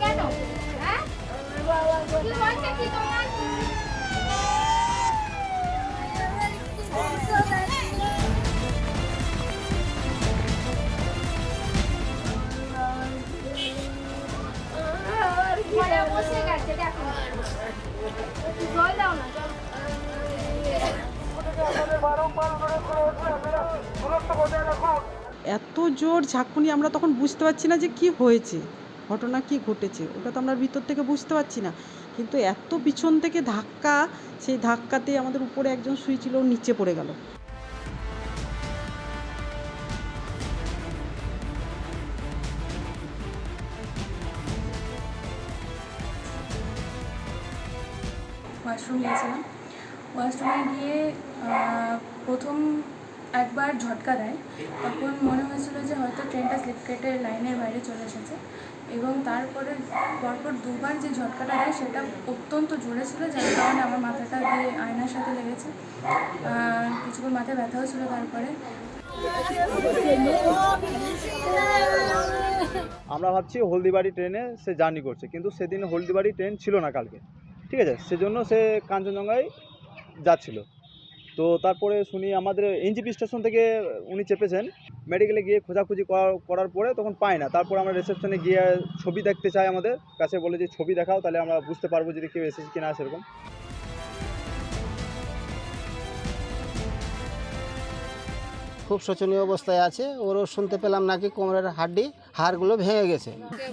কেন? হ্যাঁ? কি হয়েছে কি তোমার? ঘরে বসে গেছে দেখো। জল দাও না জল। এত জোর ঝাঁকুনি, আমরা তখন বুঝতে পারছি না যে কি হয়েছে, ঘটনা কি ঘটেছে, ওটা তো আমরা ভিতর থেকে বুঝতে পারছি না। কিন্তু এত পিছন থেকে ধাক্কা, সেই ধাক্কাতে আমাদের উপরে একজন শুয়েছিল, ও নিচে পড়ে গেল। ওয়াশরুম গিয়েছিলাম। ওয়াশরুমে গিয়ে প্রথম একবার ঝটকা দেয়, তখন মনে হয়েছিল যে হয়তো ট্রেনটা স্লিপ কেটে লাইনের বাইরে চলে এসেছে, এবং তারপরে পরপর দুবার যে ঝটকাটা দেয় সেটা অত্যন্ত জোরে ছিল, যার কারণে আমার মাথাটা দিয়ে আয়নার সাথে লেগেছে। কিছুক্ষণ মাথায় ব্যথাও ছিল। তারপরে আমরা ভাবছি হলদিবাড়ি ট্রেনে সে জার্নি করছে, কিন্তু সেদিন হলদিবাড়ি ট্রেন ছিল না কালকে, ঠিক আছে, সেজন্য সে কাঞ্চনজঙ্ঘায় যাচ্ছিল। তো তারপরে শুনি আমাদের এনজিপি স্টেশন থেকে উনি চেপেছেন, মেডিকেলে গিয়ে খোঁজাখুঁজি করার পরে তখন পাই না। তারপর আমরা রিসেপশনে গিয়ে ছবি দেখতে চাই, আমাদের কাছে বলে যে ছবি দেখাও, তাহলে আমরা বুঝতে পারবো যদি কেউ এসেছে কিনা সেরকম। খুব শোচনীয় অবস্থায় আছে। ওরও শুনতে পেলাম নাকি কোমরের হাড়গুলো ভেঙে গেছে,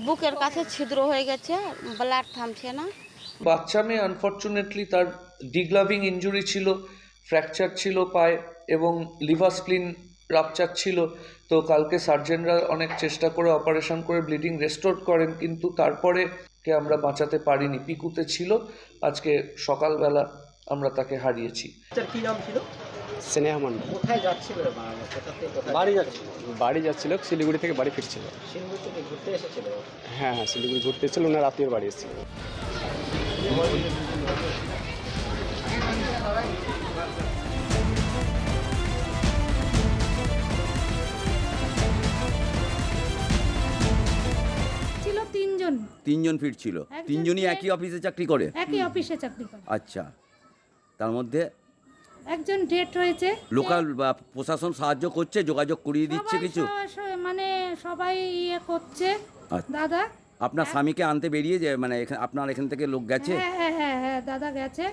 বুকের কাছে ছিদ্র হয়ে গেছে, ব্লাড থামছে না। বাচ্চা মেয়ে আনফর্চুনেটলি তার ডিগ্লাভিং ইনজুরি ছিল, ফ্র্যাকচার ছিল পায়ে, এবং লিভার স্প্লিন রাপচার ছিল। তো কালকে সার্জেনরা অনেক চেষ্টা করে অপারেশন করে ব্লিডিং রেস্টোর করেন, কিন্তু তারপরে কে আমরা বাঁচাতে পারিনি। পিকুতে ছিল, আজকে সকালবেলা আমরা তাকে হারিয়েছি। কি নাম ছিল? স্নেহা মণ্ডল। কোথায় যাচ্ছিল? বাড়ি যাচ্ছিল, শিলিগুড়ি থেকে বাড়ি ফিরছিল। শিলিগুড়ি থেকে ঘুরতে এসেছিল? হ্যাঁ, শিলিগুড়ি ঘুরতে এসেছিল, ওনার আত্মীয়র বাড়ি এসেছিল। ছিল তিনজন ফিরছিল। তিনজনই একই অফিসে চাকরি করে? একই অফিসে চাকরি করে। আচ্ছা, তার মধ্যে একজন ডেট হয়েছে। লোকাল বা প্রশাসন সাহায্য করছে, যোগাযোগ করিয়ে দিচ্ছে কিছু? মানে সবাই ইয়ে করছে। আচ্ছা। দাদা আপনার স্বামীকে আনতে বেরিয়ে যায়, মানে আপনার এখান থেকে লোক গেছে? হ্যাঁ, দাদা গেছে।